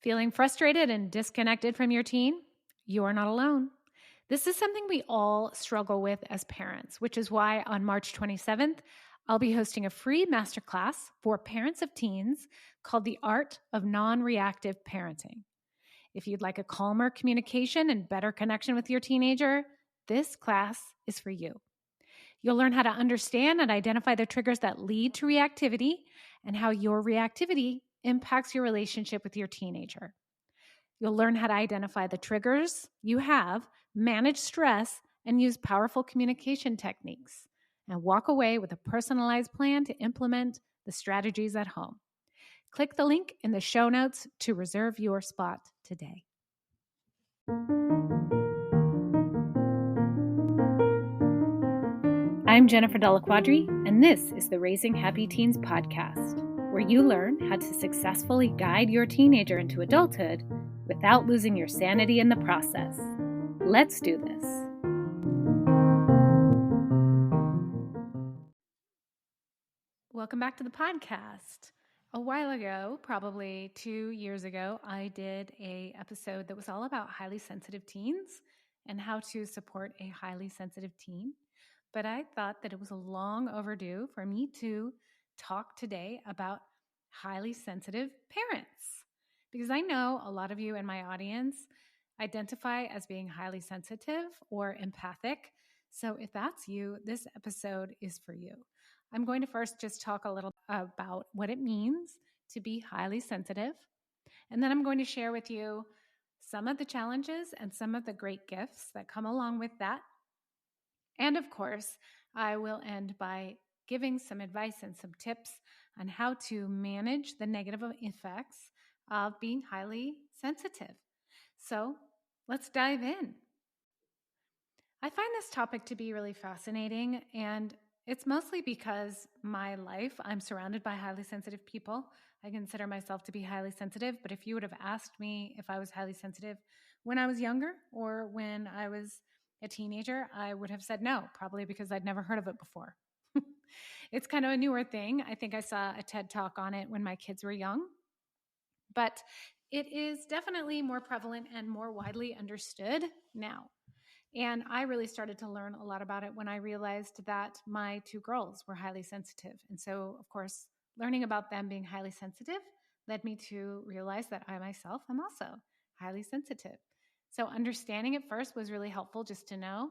Feeling frustrated and disconnected from your teen? You are not alone. This is something we all struggle with as parents, which is why on March 27th, I'll be hosting a free masterclass for parents of teens called The Art of Non-Reactive Parenting. If you'd like a calmer communication and better connection with your teenager, this class is for you. You'll learn how to understand and identify the triggers that lead to reactivity and how your reactivity impacts your relationship with your teenager. You'll learn how to identify the triggers you have, manage stress, and use powerful communication techniques, and walk away with a personalized plan to implement the strategies at home. Click the link in the show notes to reserve your spot today. I'm Jennifer Della Quadri, and this is the Raising Happy Teens podcast, where you learn how to successfully guide your teenager into adulthood without losing your sanity in the process. Let's do this. Welcome back to the podcast. A while ago, probably 2 years ago, I did an episode that was all about highly sensitive teens and how to support a highly sensitive teen. But I thought that it was long overdue for me to talk today about highly sensitive parents, because I know a lot of you in my audience identify as being highly sensitive or empathic. So if that's you, this episode is for you. I'm going to first just talk a little about what it means to be highly sensitive. And then I'm going to share with you some of the challenges and some of the great gifts that come along with that. And of course, I will end by giving some advice and some tips on how to manage the negative effects of being highly sensitive. So let's dive in. I find this topic to be really fascinating, and it's mostly because my life, I'm surrounded by highly sensitive people. I consider myself to be highly sensitive, but if you would have asked me if I was highly sensitive when I was younger or when I was a teenager, I would have said no, probably because I'd never heard of it before. It's kind of a newer thing. I think I saw a TED Talk on it when my kids were young, but it is definitely more prevalent and more widely understood now. And I really started to learn a lot about it when I realized that my two girls were highly sensitive. And so, of course, learning about them being highly sensitive led me to realize that I myself am also highly sensitive. So understanding it first was really helpful just to know,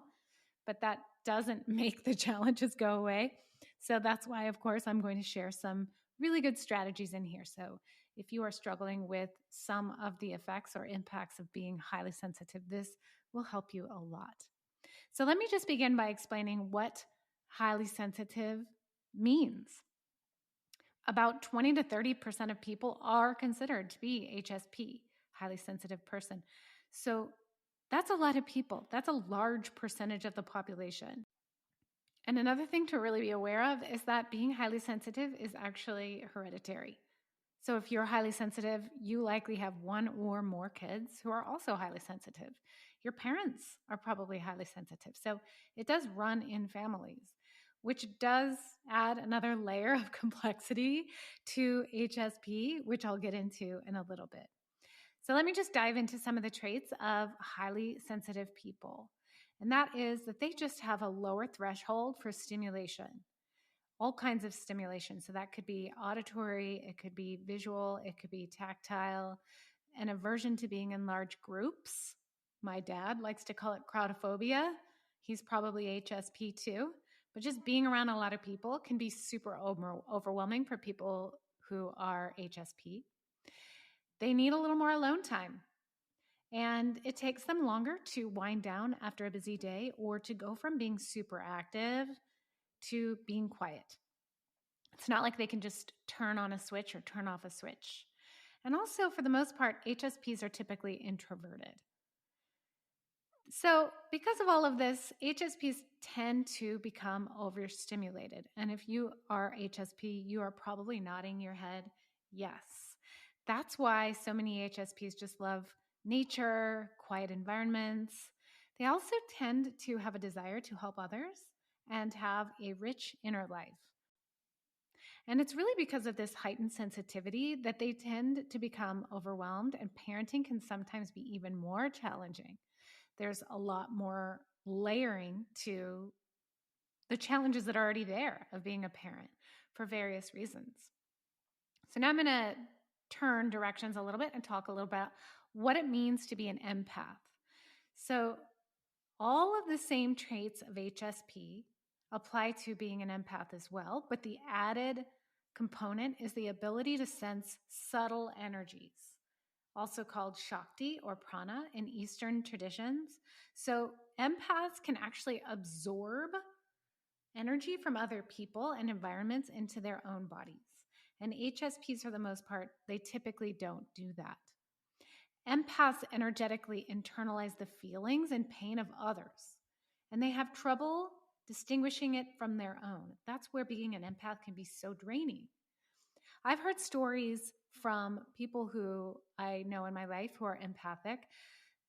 but that doesn't make the challenges go away. So that's why, of course, I'm going to share some really good strategies in here. So if you are struggling with some of the effects or impacts of being highly sensitive, this will help you a lot. So let me just begin by explaining what highly sensitive means. About 20 to 30% of people are considered to be HSP, highly sensitive person. So that's a lot of people. That's a large percentage of the population. And another thing to really be aware of is that being highly sensitive is actually hereditary. So if you're highly sensitive, you likely have one or more kids who are also highly sensitive. Your parents are probably highly sensitive. So it does run in families, which does add another layer of complexity to HSP, which I'll get into in a little bit. So let me just dive into some of the traits of highly sensitive people. And that is that they just have a lower threshold for stimulation. All kinds of stimulation. So that could be auditory, it could be visual, it could be tactile, an aversion to being in large groups. My dad likes to call it crowdophobia. He's probably HSP too. But just being around a lot of people can be super overwhelming for people who are HSP. They need a little more alone time. And it takes them longer to wind down after a busy day or to go from being super active to being quiet. It's not like they can just turn on a switch or turn off a switch. And also, for the most part, HSPs are typically introverted. So because of all of this, HSPs tend to become overstimulated. And if you are HSP, you are probably nodding your head yes. That's why so many HSPs just love nature, quiet environments. They also tend to have a desire to help others and have a rich inner life. And it's really because of this heightened sensitivity that they tend to become overwhelmed, and parenting can sometimes be even more challenging. There's a lot more layering to the challenges that are already there of being a parent for various reasons. So now I'm going to turn directions a little bit and talk a little about what it means to be an empath. So all of the same traits of HSP apply to being an empath as well, but the added component is the ability to sense subtle energies, also called Shakti or prana in Eastern traditions. So empaths can actually absorb energy from other people and environments into their own bodies. And HSPs, for the most part, they typically don't do that. Empaths energetically internalize the feelings and pain of others, and they have trouble distinguishing it from their own. That's where being an empath can be so draining. I've heard stories from people who I know in my life who are empathic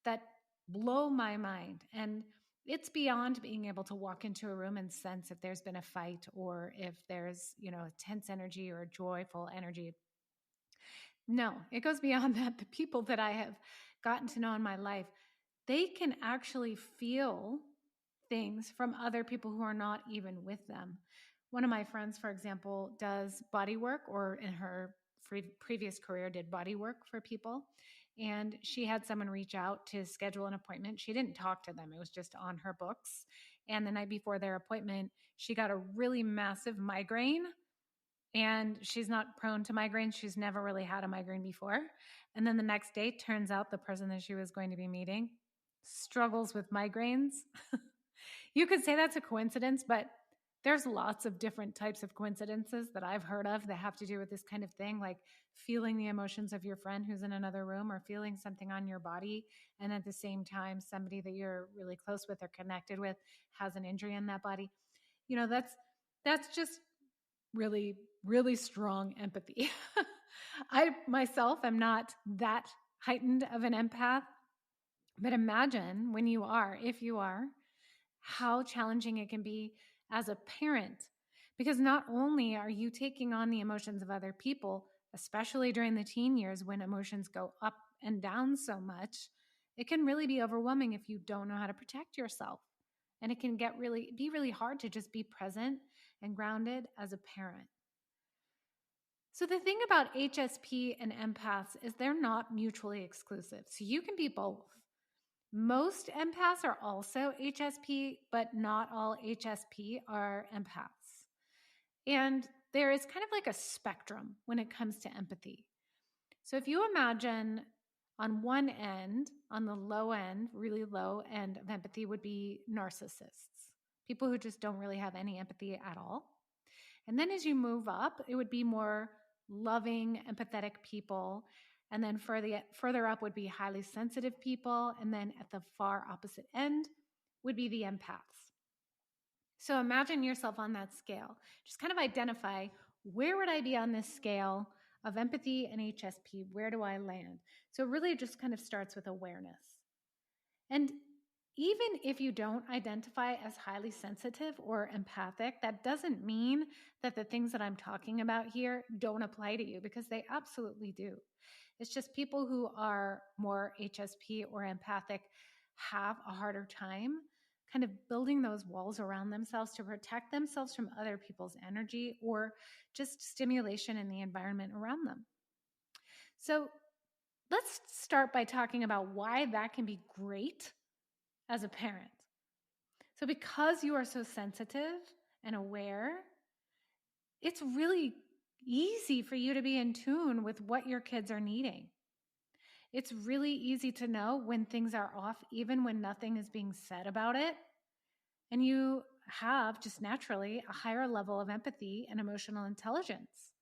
that blow my mind. And it's beyond being able to walk into a room and sense if there's been a fight or if there's, a tense energy or a joyful energy. No, it goes beyond that. The people that I have gotten to know in my life, they can actually feel things from other people who are not even with them. One of my friends, for example, does body work, or in her previous career did body work for people. And she had someone reach out to schedule an appointment. She didn't talk to them. It was just on her books. And the night before their appointment, she got a really massive migraine. And she's not prone to migraines. She's never really had a migraine before. And then the next day, turns out the person that she was going to be meeting struggles with migraines. You could say that's a coincidence, but there's lots of different types of coincidences that I've heard of that have to do with this kind of thing, like feeling the emotions of your friend who's in another room, or feeling something on your body. And at the same time, somebody that you're really close with or connected with has an injury in that body. That's just really, really strong empathy. I myself am not that heightened of an empath, but imagine when you are, if you are, how challenging it can be as a parent. Because not only are you taking on the emotions of other people, especially during the teen years when emotions go up and down so much, it can really be overwhelming if you don't know how to protect yourself. And it can be really hard to just be present and grounded as a parent. So the thing about HSP and empaths is they're not mutually exclusive. So you can be both. Most empaths are also HSP, but not all HSP are empaths. And there is kind of like a spectrum when it comes to empathy. So if you imagine on one end, on the low end, really low end of empathy would be narcissists, people who just don't really have any empathy at all. And then as you move up, it would be more loving, empathetic people. And then further up would be highly sensitive people. And then at the far opposite end would be the empaths. So imagine yourself on that scale. Just kind of identify, where would I be on this scale of empathy and HSP? Where do I land? So it really just kind of starts with awareness. And even if you don't identify as highly sensitive or empathic, that doesn't mean that the things that I'm talking about here don't apply to you, because they absolutely do. It's just people who are more HSP or empathic have a harder time kind of building those walls around themselves to protect themselves from other people's energy or just stimulation in the environment around them. So let's start by talking about why that can be great as a parent. So because you are so sensitive and aware, it's really easy for you to be in tune with what your kids are needing. It's really easy to know when things are off, even when nothing is being said about it. And you have just naturally a higher level of empathy and emotional intelligence.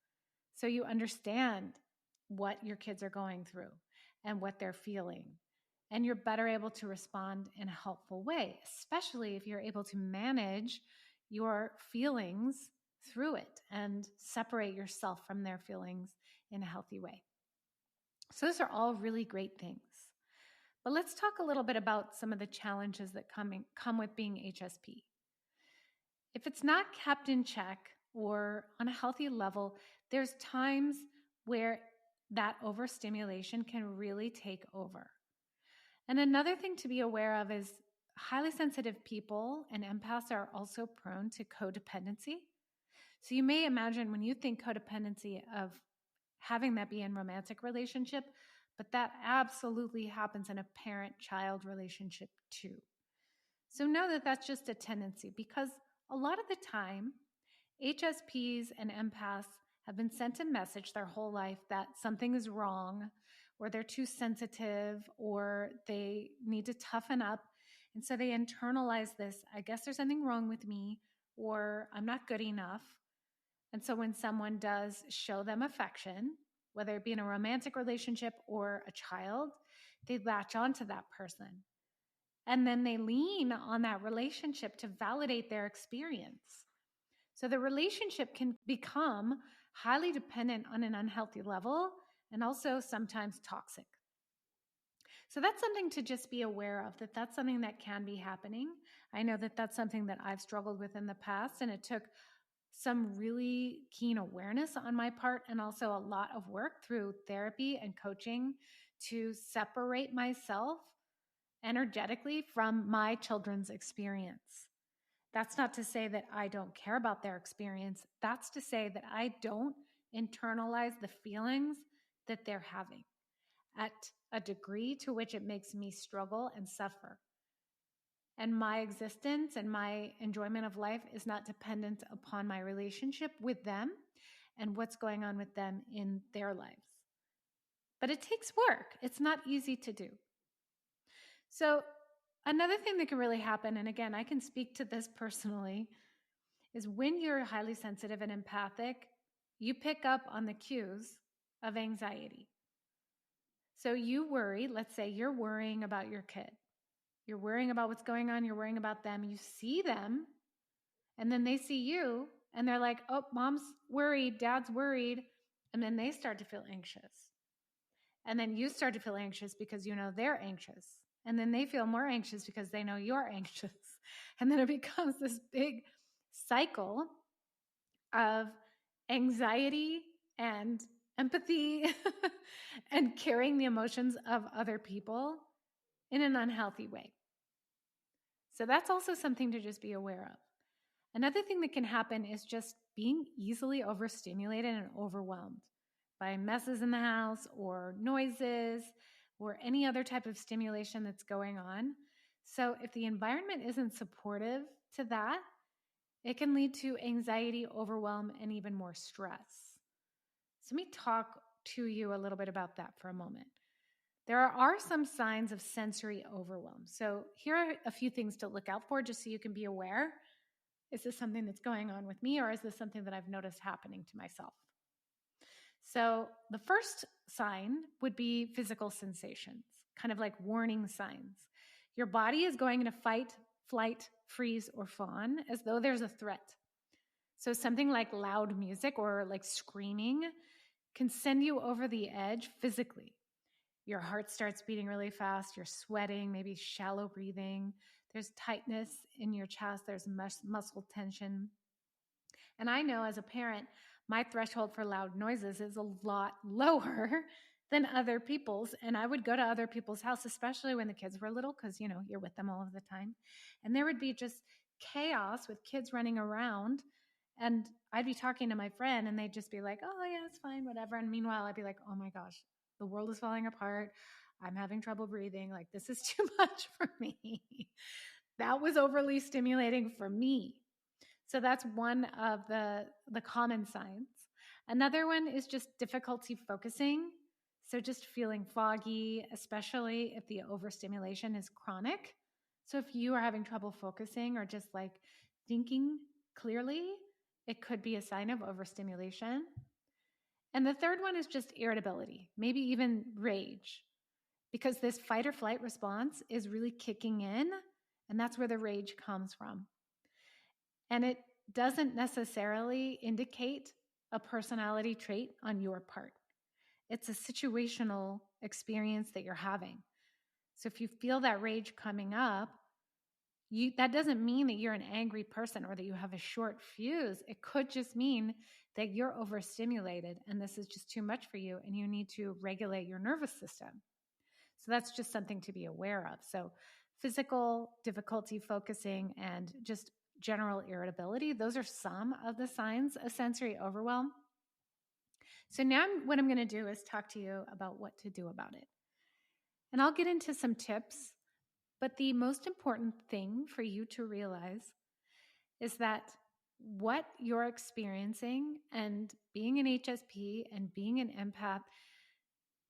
So you understand what your kids are going through and what they're feeling. And you're better able to respond in a helpful way, especially if you're able to manage your feelings through it and separate yourself from their feelings in a healthy way. So those are all really great things. But let's talk a little bit about some of the challenges that come with being HSP. If it's not kept in check, or on a healthy level, there's times where that overstimulation can really take over. And another thing to be aware of is highly sensitive people and empaths are also prone to codependency. So you may imagine when you think codependency of having that be in romantic relationship, but that absolutely happens in a parent-child relationship too. So know that that's just a tendency, because a lot of the time, HSPs and empaths have been sent a message their whole life that something is wrong, or they're too sensitive, or they need to toughen up. And so they internalize this, I guess there's something wrong with me, or I'm not good enough. And so when someone does show them affection, whether it be in a romantic relationship or a child, they latch onto that person. And then they lean on that relationship to validate their experience. So the relationship can become highly dependent on an unhealthy level and also sometimes toxic. So that's something to just be aware of, that that's something that can be happening. I know that that's something that I've struggled with in the past, and it took some really keen awareness on my part and also a lot of work through therapy and coaching to separate myself energetically from my children's experience. That's not to say that I don't care about their experience. That's to say that I don't internalize the feelings that they're having at a degree to which it makes me struggle and suffer. And my existence and my enjoyment of life is not dependent upon my relationship with them and what's going on with them in their lives. But it takes work. It's not easy to do. So another thing that can really happen, and again, I can speak to this personally, is when you're highly sensitive and empathic, you pick up on the cues of anxiety. So you worry, let's say you're worrying about your kid. You're worrying about what's going on. You're worrying about them. You see them, and then they see you, and they're like, oh, mom's worried, dad's worried. And then they start to feel anxious. And then you start to feel anxious because you know they're anxious. And then they feel more anxious because they know you're anxious. And then it becomes this big cycle of anxiety and empathy and carrying the emotions of other people in an unhealthy way. So that's also something to just be aware of. Another thing that can happen is just being easily overstimulated and overwhelmed by messes in the house or noises or any other type of stimulation that's going on. So if the environment isn't supportive to that, it can lead to anxiety, overwhelm, and even more stress. So let me talk to you a little bit about that for a moment. There are some signs of sensory overwhelm. So here are a few things to look out for just so you can be aware. Is this something that's going on with me, or is this something that I've noticed happening to myself? So the first sign would be physical sensations, kind of like warning signs. Your body is going into fight, flight, freeze, or fawn as though there's a threat. So something like loud music or like screaming can send you over the edge physically. Your heart starts beating really fast. You're sweating, maybe shallow breathing. There's tightness in your chest. There's muscle tension. And I know as a parent, my threshold for loud noises is a lot lower than other people's. And I would go to other people's house, especially when the kids were little, because, you know, you're with them all of the time. And there would be just chaos with kids running around. And I'd be talking to my friend and they'd just be like, oh, yeah, it's fine, whatever. And meanwhile, I'd be like, oh my gosh, the world is falling apart. I'm having trouble breathing. Like, this is too much for me. That was overly stimulating for me. So that's one of the common signs. Another one is just difficulty focusing. So just feeling foggy, especially if the overstimulation is chronic. So if you are having trouble focusing or just like thinking clearly, it could be a sign of overstimulation. And the third one is just irritability, maybe even rage, because this fight or flight response is really kicking in, and that's where the rage comes from. And it doesn't necessarily indicate a personality trait on your part. It's a situational experience that you're having. So if you feel that rage coming up, That doesn't mean that you're an angry person or that you have a short fuse. It could just mean that you're overstimulated and this is just too much for you and you need to regulate your nervous system. So that's just something to be aware of. So physical difficulty focusing and just general irritability, those are some of the signs of sensory overwhelm. So now what I'm going to do is talk to you about what to do about it. And I'll get into some tips, but the most important thing for you to realize is that what you're experiencing and being an HSP and being an empath,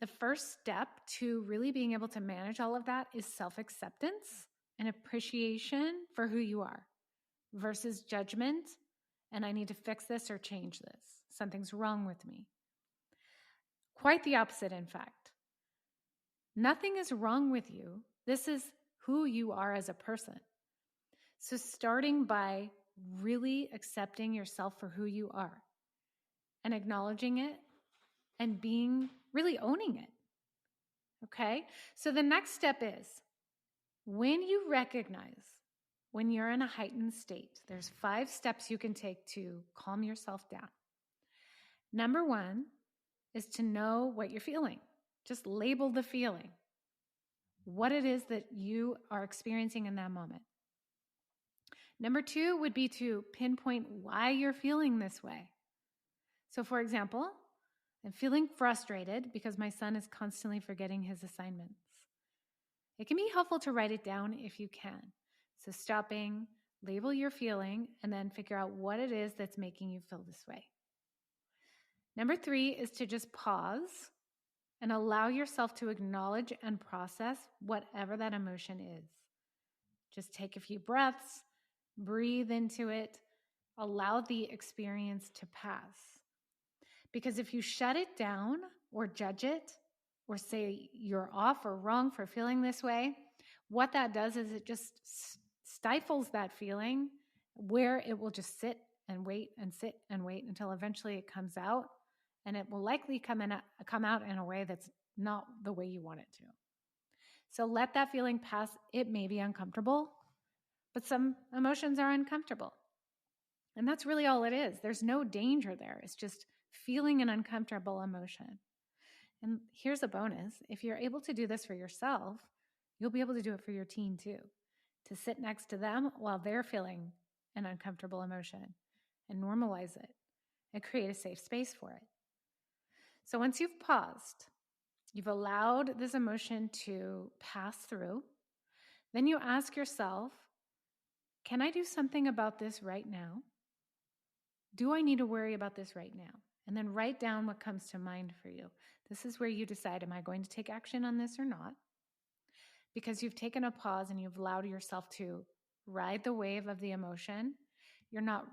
the first step to really being able to manage all of that is self-acceptance and appreciation for who you are versus judgment. And I need to fix this or change this. Something's wrong with me. Quite the opposite, in fact. Nothing is wrong with you. This is who you are as a person. So starting by really accepting yourself for who you are and acknowledging it and really owning it. Okay? So the next step is when you recognize when you're in a heightened state, there's 5 steps you can take to calm yourself down. Number 1 is to know what you're feeling. Just label the feeling, what it is that you are experiencing in that moment. Number 2 would be to pinpoint why you're feeling this way. So for example, I'm feeling frustrated because my son is constantly forgetting his assignments. It can be helpful to write it down if you can. So stopping, label your feeling, and then figure out what it is that's making you feel this way. Number 3 is to just pause and allow yourself to acknowledge and process whatever that emotion is. Just take a few breaths, breathe into it, allow the experience to pass. Because if you shut it down or judge it or say you're off or wrong for feeling this way, what that does is it just stifles that feeling where it will just sit and wait until eventually it comes out, and it will likely come out in a way that's not the way you want it to. So let that feeling pass. It may be uncomfortable, but some emotions are uncomfortable. And that's really all it is. There's no danger there. It's just feeling an uncomfortable emotion. And here's a bonus. If you're able to do this for yourself, you'll be able to do it for your teen too. To sit next to them while they're feeling an uncomfortable emotion and normalize it and create a safe space for it. So once you've paused, you've allowed this emotion to pass through, then you ask yourself, can I do something about this right now? Do I need to worry about this right now? And then write down what comes to mind for you. This is where you decide, am I going to take action on this or not? Because you've taken a pause and you've allowed yourself to ride the wave of the emotion. You're not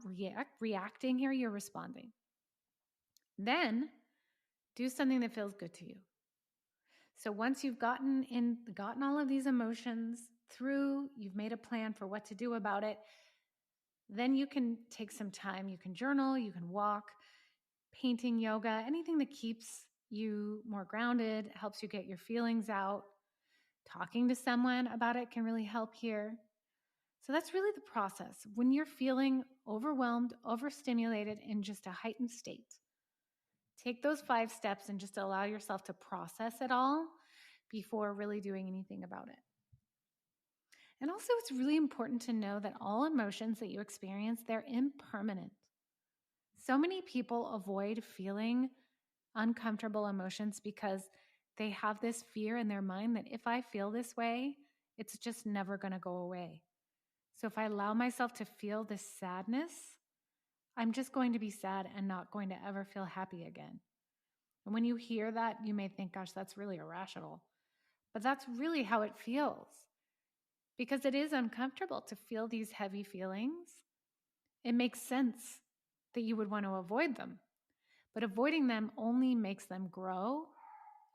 reacting here, you're responding. Then do something that feels good to you. So once you've gotten all of these emotions through, you've made a plan for what to do about it, then you can take some time. You can journal, you can walk, painting, yoga, anything that keeps you more grounded, helps you get your feelings out. Talking to someone about it can really help here. So that's really the process. When you're feeling overwhelmed, overstimulated in just a heightened state, take those 5 steps and just allow yourself to process it all before really doing anything about it. And also, it's really important to know that all emotions that you experience, they're impermanent. So many people avoid feeling uncomfortable emotions because they have this fear in their mind that if I feel this way, it's just never going to go away. So if I allow myself to feel this sadness, I'm just going to be sad and not going to ever feel happy again. And when you hear that, you may think, gosh, that's really irrational. But that's really how it feels. Because it is uncomfortable to feel these heavy feelings. It makes sense that you would want to avoid them. But avoiding them only makes them grow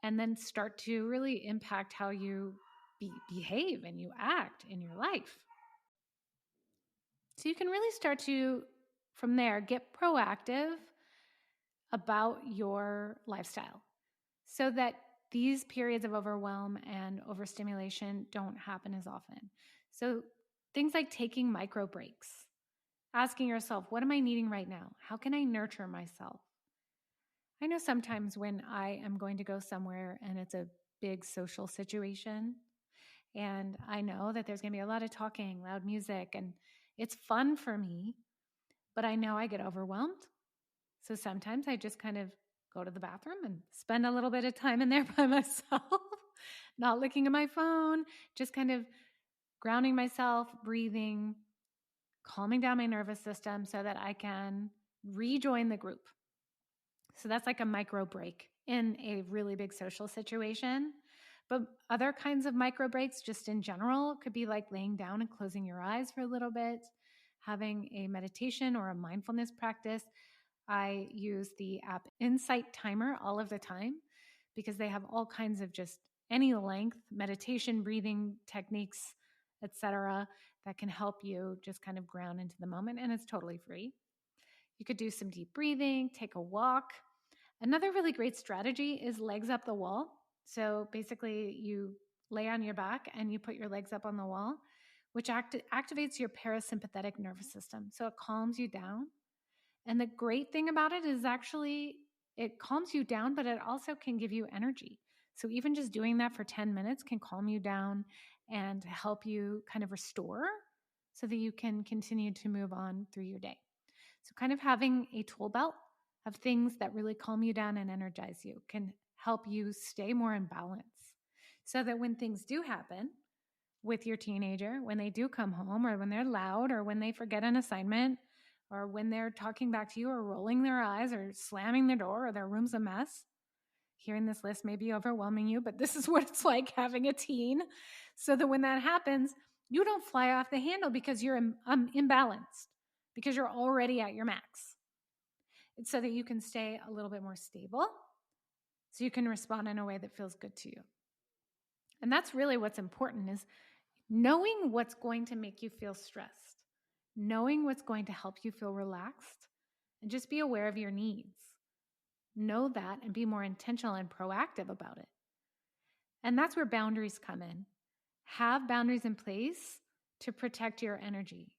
and then start to really impact how you behave and you act in your life. So you can really start to, from there, get proactive about your lifestyle so that these periods of overwhelm and overstimulation don't happen as often. So Things like taking micro breaks, asking yourself, what am I needing right now? How can I nurture myself? I know sometimes when I am going to go somewhere and it's a big social situation, and I know that there's going to be a lot of talking, loud music, and it's fun for me, but I know I get overwhelmed. So sometimes I just kind of go to the bathroom and spend a little bit of time in there by myself, not looking at my phone, just kind of grounding myself, breathing, calming down my nervous system so that I can rejoin the group. So that's like a micro break in a really big social situation. But other kinds of micro breaks, just in general, could be like laying down and closing your eyes for a little bit, having a meditation or a mindfulness practice. I use the app Insight Timer all of the time because they have all kinds of just any length meditation, breathing techniques, etc., that can help you just kind of ground into the moment, and it's totally free. You could do some deep breathing, take a walk. Another really great strategy is legs up the wall. So basically, you lay on your back and you put your legs up on the wall, which activates your parasympathetic nervous system. So it calms you down. And the great thing about it is actually it calms you down, but it also can give you energy. So even just doing that for 10 minutes can calm you down and help you kind of restore so that you can continue to move on through your day. So kind of having a tool belt of things that really calm you down and energize you can help you stay more in balance so that when things do happen with your teenager, when they do come home or when they're loud or when they forget an assignment or when they're talking back to you or rolling their eyes or slamming the door or their room's a mess, hearing this list may be overwhelming you, but this is what it's like having a teen. So that when that happens, you don't fly off the handle because you're imbalanced, because you're already at your max. It's so that you can stay a little bit more stable, so you can respond in a way that feels good to you. And that's really what's important, is knowing what's going to make you feel stressed, knowing what's going to help you feel relaxed, and just be aware of your needs. Know that and be more intentional and proactive about it. And that's where boundaries come in. Have boundaries in place to protect your energy.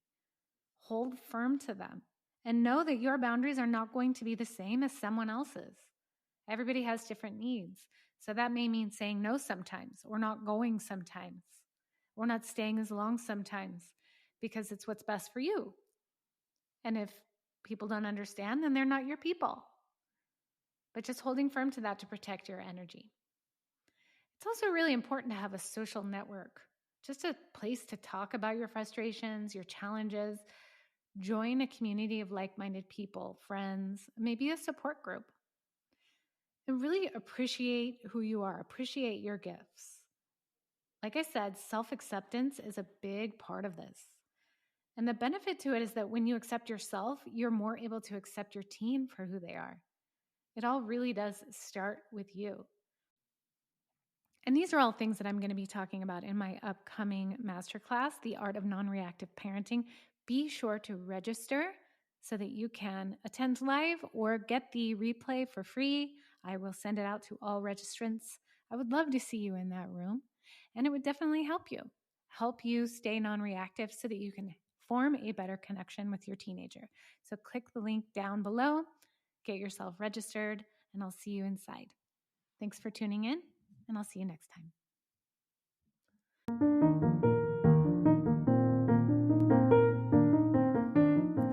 Hold firm to them and know that your boundaries are not going to be the same as someone else's. Everybody has different needs. So that may mean saying no sometimes, or not going sometimes, or not staying as long sometimes, because it's what's best for you. And if people don't understand, then they're not your people. But just holding firm to that to protect your energy. It's also really important to have a social network, just a place to talk about your frustrations, your challenges. Join a community of like-minded people, friends, maybe a support group. And really appreciate who you are, appreciate your gifts. Like I said, self-acceptance is a big part of this. And the benefit to it is that when you accept yourself, you're more able to accept your teen for who they are. It all really does start with you. And these are all things that I'm going to be talking about in my upcoming masterclass, The Art of Non-Reactive Parenting. Be sure to register so that you can attend live or get the replay for free. I will send it out to all registrants. I would love to see you in that room, and it would definitely help you stay non-reactive so that you can form a better connection with your teenager. So click the link down below, get yourself registered, and I'll see you inside. Thanks for tuning in, and I'll see you next time.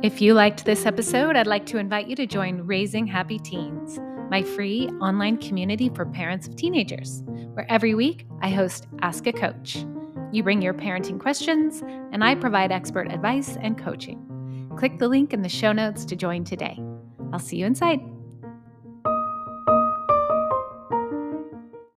If you liked this episode, I'd like to invite you to join Raising Happy Teens, my free online community for parents of teenagers, where every week I host Ask a Coach. You bring your parenting questions, and I provide expert advice and coaching. Click the link in the show notes to join today. I'll see you inside.